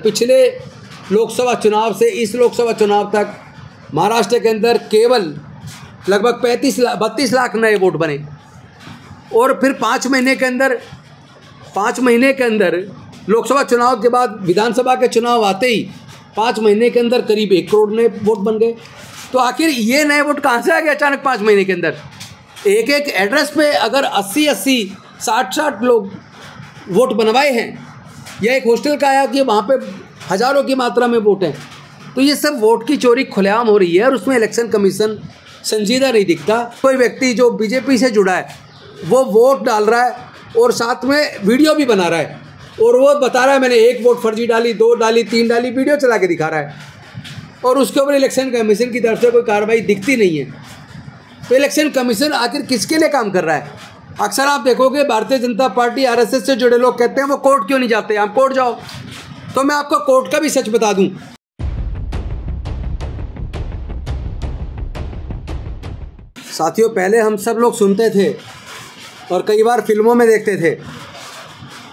पिछले लोकसभा चुनाव से इस लोकसभा चुनाव तक महाराष्ट्र के अंदर केवल लगभग 32 लाख नए वोट बने और फिर 5 महीने के अंदर लोकसभा चुनाव के बाद विधानसभा के चुनाव आते ही 5 महीने के अंदर करीब 1 करोड़ नए वोट बन गए। तो आखिर ये नए वोट कहाँ से आ गए अचानक 5 महीने के अंदर? एक एक एड्रेस पे अगर 80-80, 60-60 लोग वोट बनवाए हैं या एक हॉस्टल का आया कि वहाँ पे हज़ारों की मात्रा में वोट हैं, तो ये सब वोट की चोरी खुलेआम हो रही है और उसमें इलेक्शन कमीशन संजीदा नहीं दिखता। कोई व्यक्ति जो बीजेपी से जुड़ा है वो वोट डाल रहा है और साथ में वीडियो भी बना रहा है और वो बता रहा है मैंने 1 वोट फर्जी डाली, 2 डाली, 3 डाली, वीडियो चला के दिखा रहा है और उसके ऊपर इलेक्शन कमीशन की तरफ से कोई कार्रवाई दिखती नहीं है। तो इलेक्शन कमीशन आखिर किसके लिए काम कर रहा है? अक्सर आप देखोगे भारतीय जनता पार्टी आरएसएस से जुड़े लोग कहते हैं वो कोर्ट क्यों नहीं जाते, आप कोर्ट जाओ। तो मैं आपको कोर्ट का भी सच बता दूं। साथियों, पहले हम सब लोग सुनते थे और कई बार फिल्मों में देखते थे,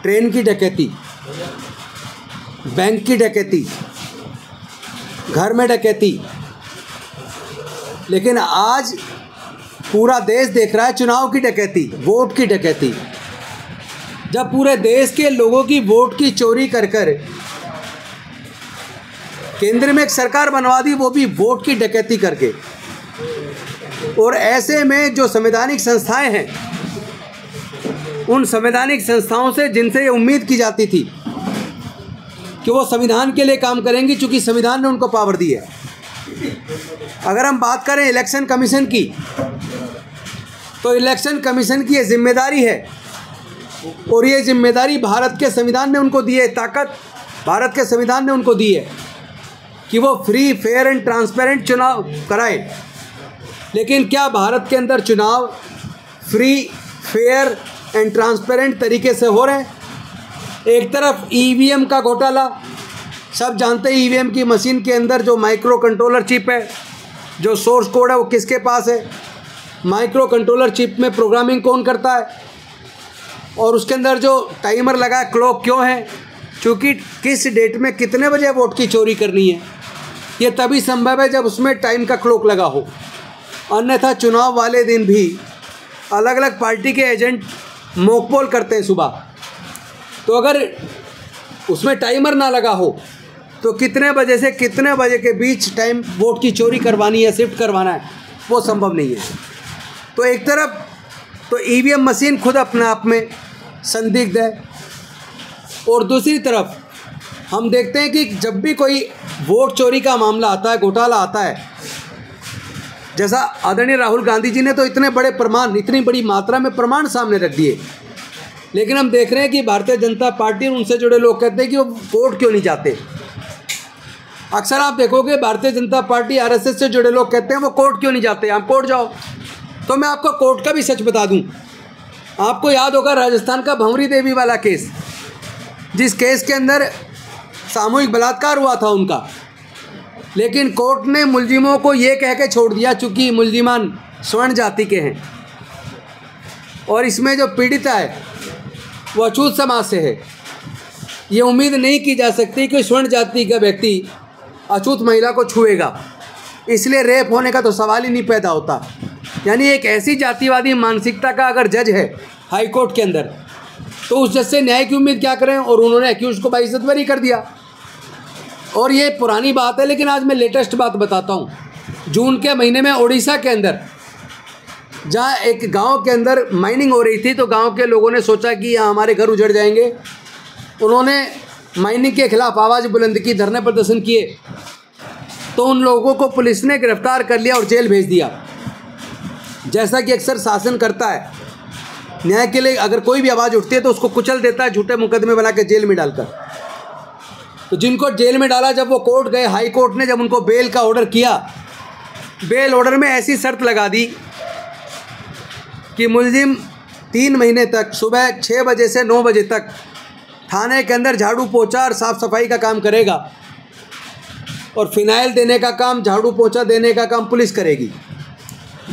ट्रेन की डकैती, बैंक की डकैती, घर में डकैती, लेकिन आज पूरा देश देख रहा है चुनाव की डकैती, वोट की डकैती। जब पूरे देश के लोगों की वोट की चोरी कर कर केंद्र में एक सरकार बनवा दी, वो भी वोट की डकैती करके। और ऐसे में जो संवैधानिक संस्थाएं हैं, उन संवैधानिक संस्थाओं से जिनसे ये उम्मीद की जाती थी कि वो संविधान के लिए काम करेंगी, चूँकि संविधान ने उनको पावर दी है। अगर हम बात करें इलेक्शन कमीशन की, तो इलेक्शन कमीशन की ये जिम्मेदारी है और ये जिम्मेदारी भारत के संविधान ने उनको दी है, ताकत भारत के संविधान ने उनको दी है कि वो फ्री, फेयर एंड ट्रांसपेरेंट चुनाव कराए। लेकिन क्या भारत के अंदर चुनाव फ्री, फेयर एंड ट्रांसपेरेंट तरीके से हो रहे हैं? एक तरफ ईवीएम का घोटाला, सब जानते हैं ईवीएम की मशीन के अंदर जो माइक्रो कंट्रोलर चिप है, जो सोर्स कोड है वो किसके पास है, माइक्रो कंट्रोलर चिप में प्रोग्रामिंग कौन करता है और उसके अंदर जो टाइमर लगा है, क्लॉक क्यों है, क्योंकि किस डेट में कितने बजे वोट की चोरी करनी है, ये तभी संभव है जब उसमें टाइम का क्लॉक लगा हो। अन्यथा चुनाव वाले दिन भी अलग अलग पार्टी के एजेंट मोकपोल करते हैं सुबह, तो अगर उसमें टाइमर ना लगा हो तो कितने बजे से कितने बजे के बीच टाइम वोट की चोरी करवानी है, शिफ्ट करवाना है, वो संभव नहीं है। तो एक तरफ तो ईवीएम मशीन खुद अपने आप में संदिग्ध है और दूसरी तरफ हम देखते हैं कि जब भी कोई वोट चोरी का मामला आता है, घोटाला आता है, जैसा आदरणीय राहुल गांधी जी ने तो इतने बड़े प्रमाण, इतनी बड़ी मात्रा में प्रमाण सामने रख दिए, लेकिन हम देख रहे हैं कि भारतीय जनता पार्टी और उनसे जुड़े लोग कहते हैं कि वो कोर्ट क्यों नहीं जाते। अक्सर आप देखोगे भारतीय जनता पार्टी आरएसएस से जुड़े लोग कहते हैं वो कोर्ट क्यों नहीं जाते, आप कोर्ट जाओ। तो मैं आपको कोर्ट का भी सच बता दूं। आपको याद होगा राजस्थान का भंवरी देवी वाला केस, जिस केस के अंदर सामूहिक बलात्कार हुआ था उनका, लेकिन कोर्ट ने मुलजिमों को ये कह के छोड़ दिया चूँकि मुलजिमान स्वर्ण जाति के हैं और इसमें जो पीड़िता है वो अछूत समाज से है। ये उम्मीद नहीं की जा सकती कि स्वर्ण जाति का व्यक्ति अछूत महिला को छुएगा, इसलिए रेप होने का तो सवाल ही नहीं पैदा होता। यानी एक ऐसी जातिवादी मानसिकता का अगर जज है हाई कोर्ट के अंदर, तो उस जज से न्याय की उम्मीद क्या करें। और उन्होंने एक्यूज को बाइज्जत बरी कर दिया। और ये पुरानी बात है, लेकिन आज मैं लेटेस्ट बात बताता हूँ। जून के महीने में उड़ीसा के अंदर जहाँ एक गांव के अंदर माइनिंग हो रही थी, तो गांव के लोगों ने सोचा कि यहाँ हमारे घर उजड़ जाएंगे। उन्होंने माइनिंग के खिलाफ आवाज़ बुलंद की, धरने प्रदर्शन किए, तो उन लोगों को पुलिस ने गिरफ्तार कर लिया और जेल भेज दिया। जैसा कि अक्सर शासन करता है, न्याय के लिए अगर कोई भी आवाज़ उठती है तो उसको कुचल देता है, झूठे मुकदमे बना के जेल में डालकर। तो जिनको जेल में डाला, जब वो कोर्ट गए, हाई कोर्ट ने जब उनको बेल का ऑर्डर किया, बेल ऑर्डर में ऐसी शर्त लगा दी कि मुलजिम 3 महीने तक सुबह 6 बजे से 9 बजे तक थाने के अंदर झाड़ू पोछा और साफ़ सफाई का काम करेगा और फिनाइल देने का काम, झाड़ू पोछा देने का काम पुलिस करेगी।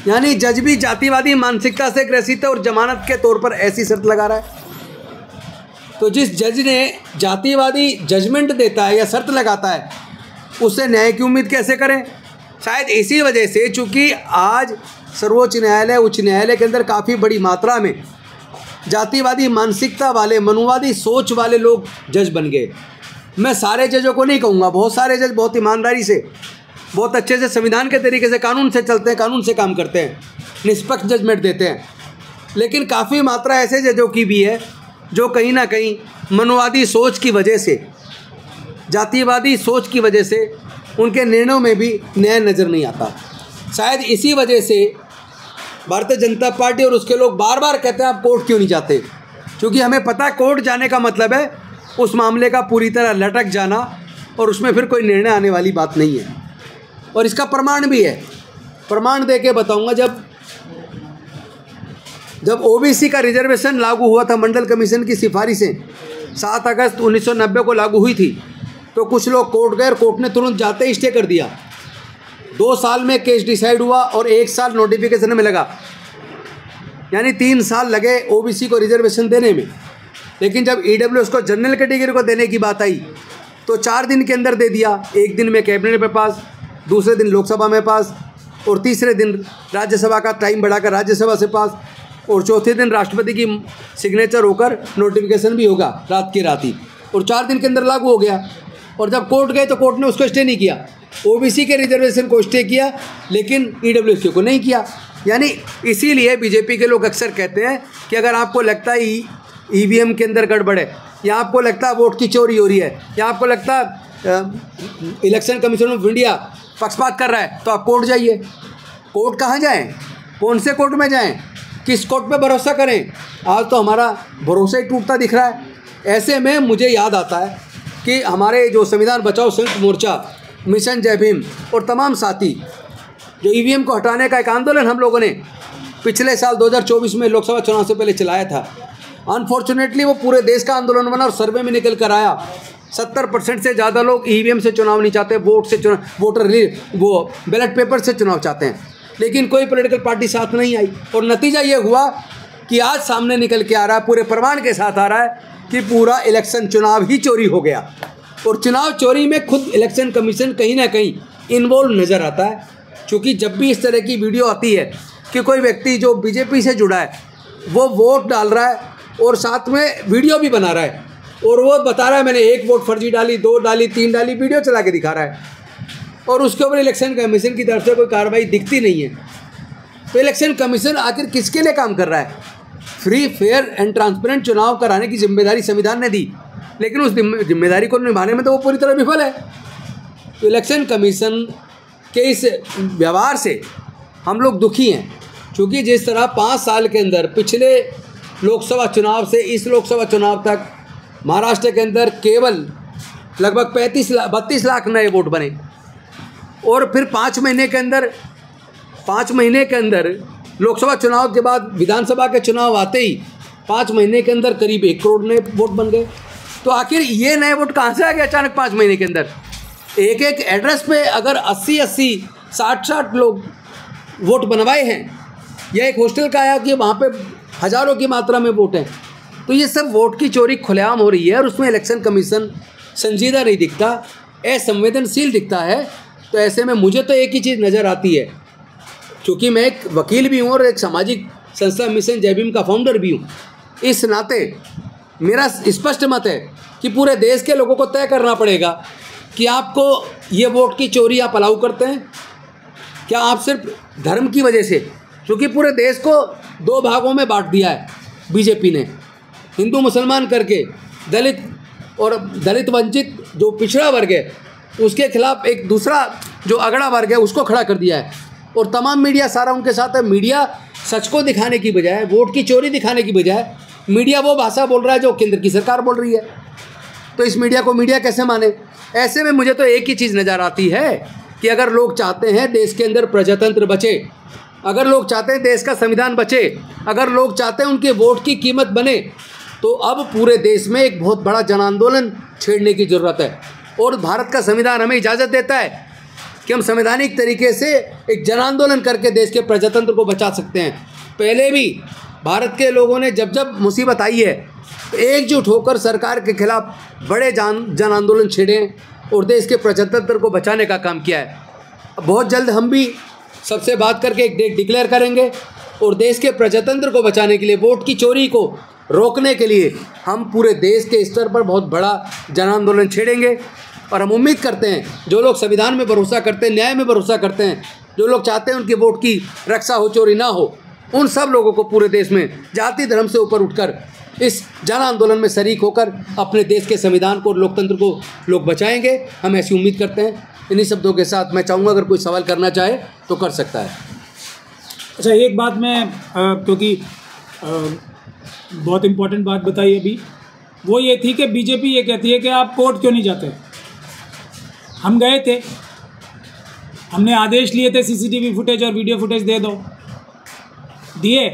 यानी जज भी जातिवादी मानसिकता से ग्रसित है और जमानत के तौर पर ऐसी शर्त लगा रहा है। तो जिस जज ने जातिवादी जजमेंट देता है या शर्त लगाता है, उससे न्याय की उम्मीद कैसे करें? शायद इसी वजह से, चूँकि आज सर्वोच्च न्यायालय, उच्च न्यायालय के अंदर काफ़ी बड़ी मात्रा में जातिवादी मानसिकता वाले, मनुवादी सोच वाले लोग जज बन गए। मैं सारे जजों को नहीं कहूँगा, बहुत सारे जज बहुत ईमानदारी से, बहुत अच्छे से संविधान के तरीके से, कानून से चलते हैं, कानून से काम करते हैं, निष्पक्ष जजमेंट देते हैं। लेकिन काफ़ी मात्रा ऐसे जजों की भी है जो कहीं ना कहीं मनुवादी सोच की वजह से, जातिवादी सोच की वजह से उनके निर्णयों में भी न्याय नज़र नहीं आता। शायद इसी वजह से भारतीय जनता पार्टी और उसके लोग बार बार कहते हैं आप कोर्ट क्यों नहीं जाते, क्योंकि हमें पता है कोर्ट जाने का मतलब है उस मामले का पूरी तरह लटक जाना और उसमें फिर कोई निर्णय आने वाली बात नहीं है। और इसका प्रमाण भी है, प्रमाण दे के बताऊँगा। जब ओबीसी का रिजर्वेशन लागू हुआ था, मंडल कमीशन की सिफारिशें 7 अगस्त 1990 को लागू हुई थी, तो कुछ लोग कोर्ट गए और कोर्ट ने तुरंत जाते ही स्टे कर दिया। 2 साल में केस डिसाइड हुआ और 1 साल नोटिफिकेशन में लगा, यानी 3 साल लगे ओबीसी को रिजर्वेशन देने में। लेकिन जब ईडब्ल्यूएस को, जनरल कैटेगरी को देने की बात आई, तो 4 दिन के अंदर दे दिया। 1 दिन में कैबिनेट में पास, दूसरे दिन लोकसभा में पास, और तीसरे दिन राज्यसभा का टाइम बढ़ाकर राज्यसभा से पास, और चौथे दिन राष्ट्रपति की सिग्नेचर होकर नोटिफिकेशन भी होगा रात की रात ही, और 4 दिन के अंदर लागू हो गया। और जब कोर्ट गए तो कोर्ट ने उसको स्टे नहीं किया, ओबीसी के रिजर्वेशन को स्टे किया, लेकिन ईडब्ल्यूएस को नहीं किया। यानी इसीलिए बीजेपी के लोग अक्सर कहते हैं कि अगर आपको लगता है ईवीएम के अंदर गड़बड़ है, या आपको लगता है वोट की चोरी हो रही है, या आपको लगता है इलेक्शन कमीशन ऑफ इंडिया पक्षपात कर रहा है, तो आप कोर्ट जाइए। कोर्ट कहाँ जाएं? कौन से कोर्ट में जाएं? किस कोर्ट पे भरोसा करें? आज तो हमारा भरोसा ही टूटता दिख रहा है। ऐसे में मुझे याद आता है कि हमारे जो संविधान बचाओ संयुक्त मोर्चा, मिशन जय भीम और तमाम साथी, जो ईवीएम को हटाने का एक आंदोलन हम लोगों ने पिछले साल 2024 में लोकसभा चुनाव से पहले चलाया था। अनफॉर्चुनेटली वो पूरे देश का आंदोलन बना और सर्वे में निकल कर आया 70% से ज़्यादा लोग ईवीएम से चुनाव नहीं चाहते, वोटर बैलेट पेपर से चुनाव चाहते हैं। लेकिन कोई पॉलिटिकल पार्टी साथ नहीं आई, और नतीजा ये हुआ कि आज सामने निकल के आ रहा है, पूरे प्रमाण के साथ आ रहा है कि पूरा इलेक्शन चुनाव ही चोरी हो गया। और चुनाव चोरी में खुद इलेक्शन कमीशन कहीं ना कहीं इन्वॉल्व नज़र आता है, क्योंकि जब भी इस तरह की वीडियो आती है कि कोई व्यक्ति जो बीजेपी से जुड़ा है वो वोट डाल रहा है और साथ में वीडियो भी बना रहा है, और वो बता रहा है मैंने 1 वोट फर्जी डाली, 2 डाली, 3 डाली, वीडियो चला के दिखा रहा है, और उसके ऊपर इलेक्शन कमीशन की तरफ से कोई कार्रवाई दिखती नहीं है। तो इलेक्शन कमीशन आखिर किसके लिए काम कर रहा है? फ्री, फेयर एंड ट्रांसपेरेंट चुनाव कराने की जिम्मेदारी संविधान ने दी, लेकिन उस जिम्मेदारी को निभाने में तो वो पूरी तरह विफल है। तो इलेक्शन कमीशन के इस व्यवहार से हम लोग दुखी हैं, क्योंकि जिस तरह 5 साल के अंदर पिछले लोकसभा चुनाव से इस लोकसभा चुनाव तक महाराष्ट्र के अंदर केवल लगभग 32 लाख नए वोट बने, और फिर 5 महीने के अंदर लोकसभा चुनाव के बाद विधानसभा के चुनाव आते ही 5 महीने के अंदर करीब 1 करोड़ नए वोट बन गए। तो आखिर ये नए वोट कहाँ से आ गए अचानक 5 महीने के अंदर? एक एड्रेस पे अगर 80-80, 60-60 लोग वोट बनवाए हैं, या एक हॉस्टल का आया कि वहाँ पे हज़ारों की मात्रा में वोट हैं, तो ये सब वोट की चोरी खुलेआम हो रही है, और उसमें इलेक्शन कमीशन संजीदा नहीं दिखता, असंवेदनशील दिखता है। तो ऐसे में मुझे तो एक ही चीज़ नज़र आती है, क्योंकि मैं एक वकील भी हूँ और एक सामाजिक संस्था मिशन जय भीम का फाउंडर भी हूँ, इस नाते मेरा स्पष्ट मत है कि पूरे देश के लोगों को तय करना पड़ेगा कि आपको ये वोट की चोरी आप अलाउ करते हैं क्या? आप सिर्फ धर्म की वजह से, क्योंकि पूरे देश को 2 भागों में बांट दिया है बीजेपी ने, हिंदू मुसलमान करके, दलित वंचित जो पिछड़ा वर्ग है उसके खिलाफ एक दूसरा जो अगड़ा वर्ग है उसको खड़ा कर दिया है, और तमाम मीडिया सारा उनके साथ है। मीडिया सच को दिखाने की बजाय, वोट की चोरी दिखाने की बजाय, मीडिया वो भाषा बोल रहा है जो केंद्र की सरकार बोल रही है। तो इस मीडिया को मीडिया कैसे माने? ऐसे में मुझे तो एक ही चीज़ नज़र आती है कि अगर लोग चाहते हैं देश के अंदर प्रजातंत्र बचे, अगर लोग चाहते हैं देश का संविधान बचे, अगर लोग चाहते हैं उनके वोट की कीमत बने, तो अब पूरे देश में एक बहुत बड़ा जन आंदोलन छेड़ने की ज़रूरत है। और भारत का संविधान हमें इजाज़त देता है कि हम संवैधानिक तरीके से एक जन आंदोलन करके देश के प्रजातंत्र को बचा सकते हैं। पहले भी भारत के लोगों ने जब जब मुसीबत आई है एकजुट होकर सरकार के खिलाफ बड़े जन आंदोलन छेड़ें और देश के प्रजातंत्र को बचाने का काम किया है। बहुत जल्द हम भी सबसे बात करके एक डेट डिक्लेयर करेंगे और देश के प्रजातंत्र को बचाने के लिए, वोट की चोरी को रोकने के लिए हम पूरे देश के स्तर पर बहुत बड़ा जन आंदोलन छेड़ेंगे। और हम उम्मीद करते हैं जो लोग संविधान में भरोसा करते हैं, न्याय में भरोसा करते हैं, जो लोग चाहते हैं उनके वोट की रक्षा हो, चोरी ना हो, उन सब लोगों को पूरे देश में जाति धर्म से ऊपर उठकर इस जन आंदोलन में शरीक होकर अपने देश के संविधान को और लोकतंत्र को लोग बचाएंगे। हम ऐसी उम्मीद करते हैं। इन्हीं शब्दों के साथ मैं चाहूँगा अगर कोई सवाल करना चाहे तो कर सकता है। अच्छा, एक बात मैं क्योंकि बहुत इम्पोर्टेंट बात बताई अभी, वो ये थी कि बीजेपी ये कहती है कि आप कोर्ट क्यों नहीं जाते। हम गए थे, हमने आदेश लिए थे सीसीटीवी फुटेज और वीडियो फुटेज दे दो, दिए,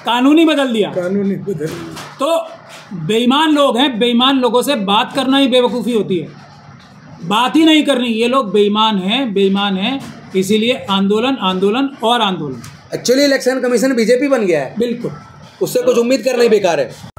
कानूनी बदल दिया। तो बेईमान लोग हैं, बेईमान लोगों से बात करना ही बेवकूफ़ी होती है, बात ही नहीं करनी। ये लोग बेईमान हैं, इसीलिए आंदोलन आंदोलन और आंदोलन। एक्चुअली इलेक्शन कमीशन बीजेपी बन गया है, बिल्कुल, उससे कुछ उम्मीद करना ही बेकार है।